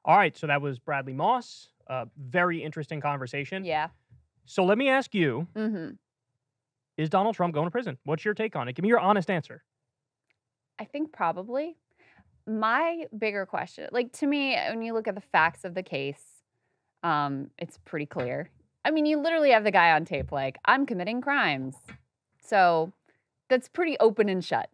All right, so that was Bradley Moss. Very interesting conversation. Yeah. So let me ask you, Mm-hmm. is Donald Trump going to prison? What's your take on it? Give me your honest answer. I think probably. My bigger question, like to me, when you look at the facts of the case, it's pretty clear. I mean, you literally have the guy on tape like, I'm committing crimes. So that's pretty open and shut.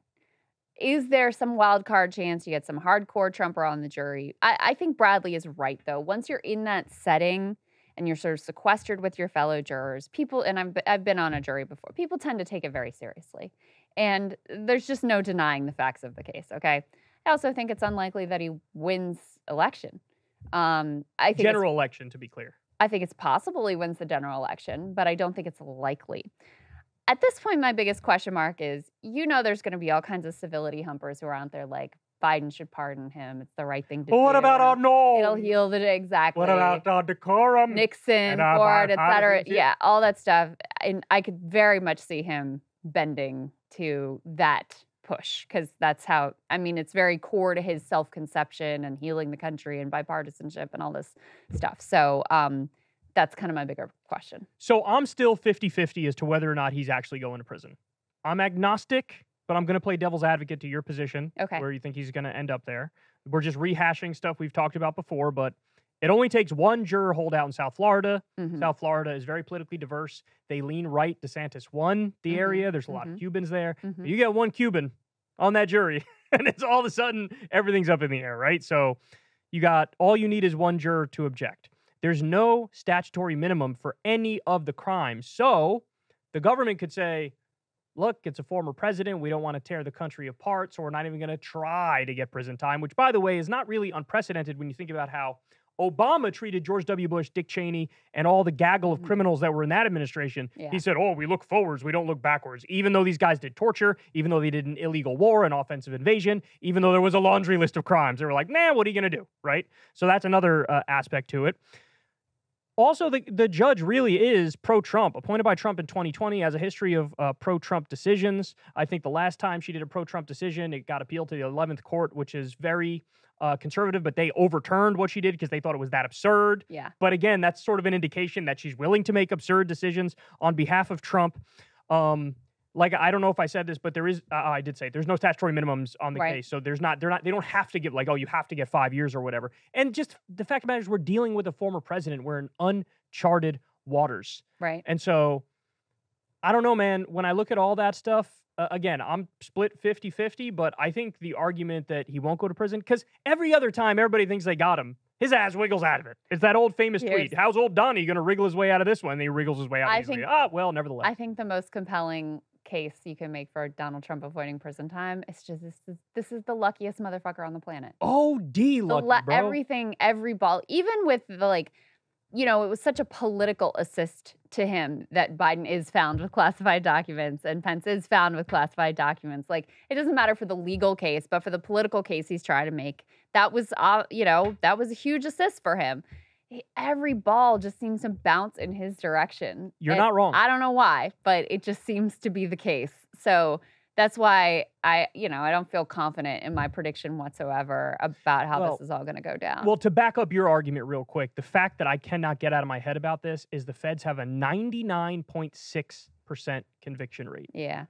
Is there some wild card chance you get some hardcore Trumper on the jury? I think Bradley is right, though. Once you're in that setting and you're sort of sequestered with your fellow jurors, people, and I've been on a jury before, people tend to take it very seriously. And there's just no denying the facts of the case, okay? I also think it's unlikely that he wins election. I think General election, to be clear. I think it's possible he wins the general election, but I don't think it's likely. At this point, my biggest question mark is, there's going to be all kinds of civility humpers who are out there like, Biden should pardon him. It's the right thing to do. What about our no? It'll heal the exactly. What about our decorum? Nixon, Ford, et cetera. Yeah, all that stuff. And I could very much see him bending to that push because that's how, it's very core to his self-conception and healing the country and bipartisanship and all this stuff. So, that's kind of my bigger question. So I'm still 50-50 as to whether or not he's actually going to prison. I'm agnostic, but I'm going to play devil's advocate to your position, where you think he's going to end up there. We're just rehashing stuff we've talked about before, but it only takes one juror holdout in South Florida. Mm-hmm. South Florida is very politically diverse. They lean right. DeSantis won the area. There's a lot of Cubans there. Mm-hmm. You get one Cuban on that jury, and it's all of a sudden everything's up in the air, right? So all you need is one juror to object. There's no statutory minimum for any of the crimes. So the government could say, look, it's a former president. We don't want to tear the country apart, so we're not even going to try to get prison time, which, by the way, is not really unprecedented when you think about how Obama treated George W. Bush, Dick Cheney, and all the gaggle of criminals that were in that administration. Yeah. He said, we look forwards, we don't look backwards. Even though these guys did torture, even though they did an illegal war, an offensive invasion, even though there was a laundry list of crimes, they were like, what are you going to do, right? So that's another aspect to it. Also, the judge really is pro-Trump, appointed by Trump in 2020, has a history of pro-Trump decisions. I think the last time she did a pro-Trump decision, it got appealed to the 11th Court, which is very conservative, but they overturned what she did because they thought it was that absurd. Yeah. But again, that's sort of an indication that she's willing to make absurd decisions on behalf of Trump. I don't know if I said this, but there is, I did say there's no statutory minimums on the case. So they don't have to give you have to get 5 years or whatever. And just the fact of the matter is we're dealing with a former president. We're in uncharted waters. Right. And so I don't know, man, when I look at all that stuff, again, I'm split 50-50, but I think the argument that he won't go to prison, because every other time everybody thinks they got him, his ass wiggles out of it. It's that old famous tweet. How's old Donnie going to wriggle his way out of this one? And he wriggles his way out of it. Nevertheless. I think the most compelling case you can make for Donald Trump avoiding prison time is just this is the luckiest motherfucker on the planet. lucky, bro. Everything, every ball, even with the it was such a political assist to him that Biden is found with classified documents and Pence is found with classified documents. It doesn't matter for the legal case, but for the political case he's trying to make, that was that was a huge assist for him. Every ball just seems to bounce in his direction. You're not wrong. I don't know why, but it just seems to be the case. So that's why I don't feel confident in my prediction whatsoever about how this is all going to go down. Well, to back up your argument real quick, the fact that I cannot get out of my head about this is the feds have a 99.6% conviction rate. Yeah.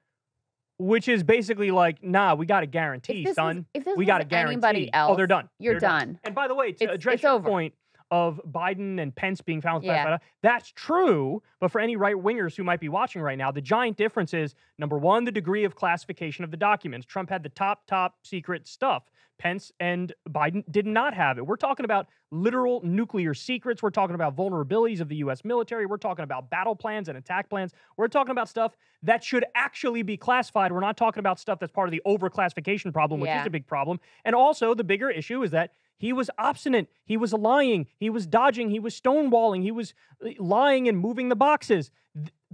Which is basically we got a guarantee, son. If this we got a guarantee. Anybody else, they're done. You're done. And by the way, to address your point of Biden and Pence being found with classified, that's true. But for any right-wingers who might be watching right now, the giant difference is, number one, the degree of classification of the documents. Trump had the top secret stuff. Pence and Biden did not have it. We're talking about literal nuclear secrets. We're talking about vulnerabilities of the U.S. military. We're talking about battle plans and attack plans. We're talking about stuff that should actually be classified. We're not talking about stuff that's part of the overclassification problem, which is a big problem. And also, the bigger issue is that he was obstinate. He was lying. He was dodging. He was stonewalling. He was lying and moving the boxes.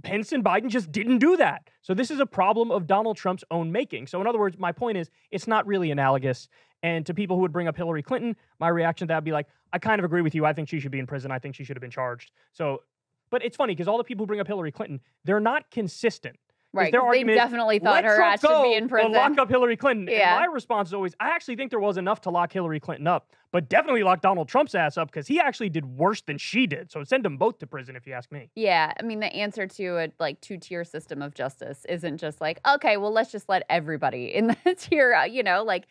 Pence and Biden just didn't do that. So this is a problem of Donald Trump's own making. So in other words, my point is, it's not really analogous. And to people who would bring up Hillary Clinton, my reaction to that would be I kind of agree with you. I think she should be in prison. I think she should have been charged. So, but it's funny because all the people who bring up Hillary Clinton, they're not consistent. Right, their 'cause they argument definitely thought let her Trump ass should go be in prison. and lock up Hillary Clinton. Yeah. And my response is always, I actually think there was enough to lock Hillary Clinton up, but definitely lock Donald Trump's ass up because he actually did worse than she did. So send them both to prison if you ask me. Yeah, I mean, the answer to a like 2-tier system of justice isn't just like, okay, well, let's just let everybody in the tier, you know, like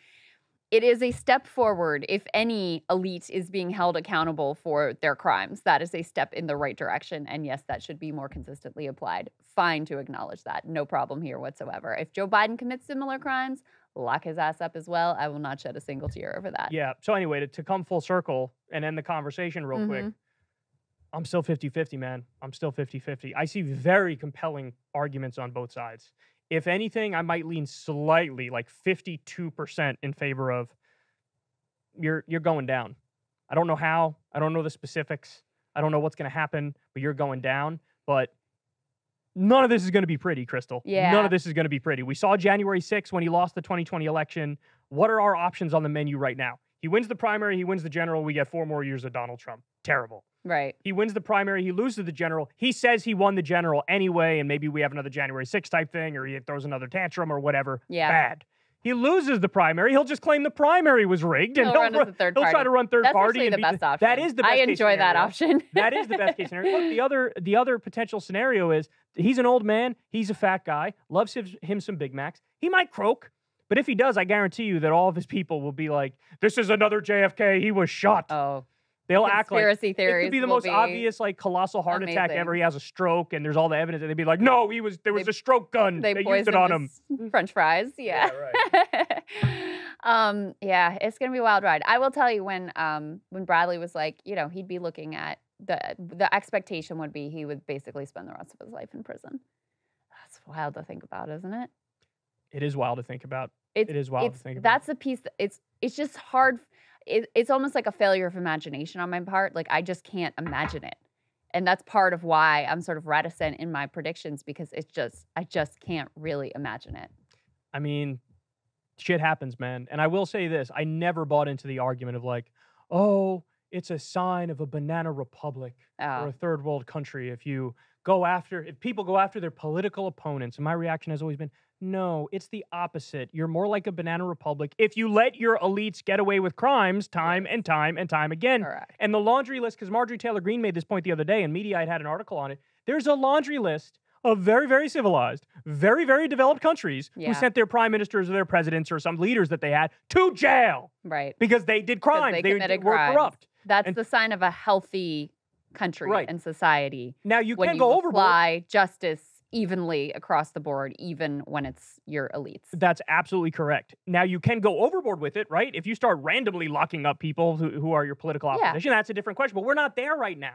it is a step forward if any elite is being held accountable for their crimes. That is a step in the right direction. And yes, that should be more consistently applied. Fine to acknowledge that. No problem here whatsoever. If Joe Biden commits similar crimes, lock his ass up as well. I will not shed a single tear over that. Yeah. So anyway, to come full circle and end the conversation real quick, I'm still 50-50, man. I'm still 50-50. I see very compelling arguments on both sides. If anything, I might lean slightly, like 52% in favor of you're going down. I don't know how. I don't know the specifics. I don't know what's going to happen, but you're going down. But none of this is going to be pretty, Crystal. Yeah. None of this is going to be pretty. We saw January 6th when he lost the 2020 election. What are our options on the menu right now? He wins the primary. He wins the general. We get 4 more years of Donald Trump. Terrible. Right. He wins the primary. He loses the general. He says he won the general anyway, and maybe we have another January 6th type thing, or he throws another tantrum or whatever. Yeah. Bad. He loses the primary. He'll just claim the primary was rigged, and He'll run as a third party. He'll try to run third That's party. actually And the best option. That is the best I case enjoy that scenario. option. That is the best case scenario. Look, the other potential scenario is he's an old man. He's a fat guy. Loves him some Big Macs. He might croak. But if he does, I guarantee you that all of his people will be like, this is another JFK. He was shot. Oh. They'll act like Conspiracy theories. it could be the most obvious, like, colossal heart attack ever. He has a stroke, and there's all the evidence. And they'd be like, no, there was a stroke gun. They used it on him. French fries. Yeah. Right. Yeah, it's gonna be a wild ride. I will tell you when Bradley was like, you know, he'd be looking at the expectation would be he would basically spend the rest of his life in prison. That's wild to think about, isn't it? It is wild to think about. It is wild to think about. That's the piece. It's just hard. It's almost like a failure of imagination on my part. Like, I just can't imagine it. And that's part of why I'm sort of reticent in my predictions, because I just can't really imagine it. I mean, shit happens, man. And I will say this. I never bought into the argument of like, oh, it's a sign of a banana republic or a third world country if people go after their political opponents. And my reaction has always been, no, it's the opposite. You're more like a banana republic if you let your elites get away with crimes time and time and time again. Correct. And the laundry list, because Marjorie Taylor Greene made this point the other day, and Mediaite had an article on it. There's a laundry list of very, very civilized, very, very developed countries who sent their prime ministers or their presidents or some leaders that they had to jail. Right. Because they did crimes. They were corrupt. That's the sign of a healthy country and society. Now, you when can go overboard. Apply justice evenly across the board, even when it's your elites. That's absolutely correct. Now, you can go overboard with it, right? If you start randomly locking up people who are your political opposition, that's a different question. But we're not there right now.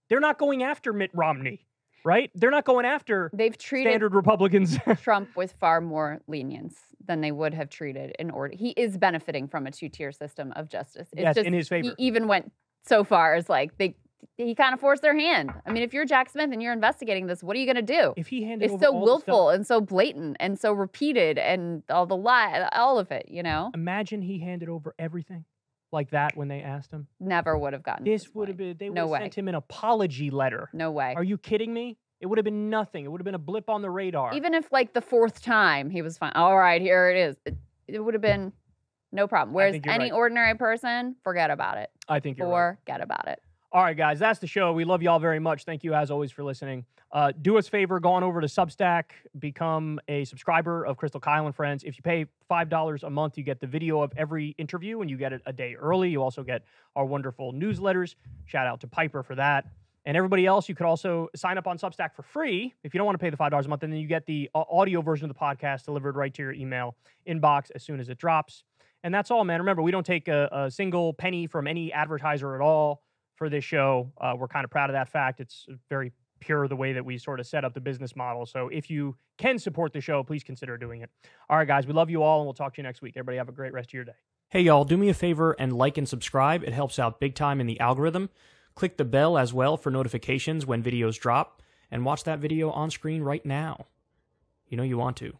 They're not going after Mitt Romney, right? They're not going after They've treated standard Republicans. Trump with far more lenience than they would have treated in order. He is benefiting from a 2-tier system of justice. It's just, in his favor. He even went so far as like he kind of forced their hand. I mean, if you're Jack Smith and you're investigating this, what are you going to do? If he handed it's over so all willful and so blatant and so repeated and all the lie, all of it, you know? Imagine he handed over everything like that when they asked him. Never would have gotten this. Would have been, they would have sent him an apology letter. No way. Are you kidding me? It would have been nothing. It would have been a blip on the radar. Even if like the 4th time he was fine. All right, here it is. It would have been no problem. Whereas any ordinary person, forget about it. I think you're right. Forget about it. All right, guys, that's the show. We love y'all very much. Thank you, as always, for listening. Do us a favor, go on over to Substack, become a subscriber of Crystal, Kyle, and Friends. If you pay $5 a month, you get the video of every interview, and you get it a day early. You also get our wonderful newsletters. Shout out to Piper for that. And everybody else, you could also sign up on Substack for free if you don't want to pay the $5 a month, and then you get the audio version of the podcast delivered right to your email inbox as soon as it drops. And that's all, man. Remember, we don't take a single penny from any advertiser at all for this show. We're kind of proud of that fact. It's very pure the way that we sort of set up the business model. So if you can support the show, please consider doing it. All right, guys, we love you all, and we'll talk to you next week. Everybody have a great rest of your day. Hey, y'all, do me a favor and like and subscribe. It helps out big time in the algorithm. Click the bell as well for notifications when videos drop, and watch that video on screen right now. You know you want to.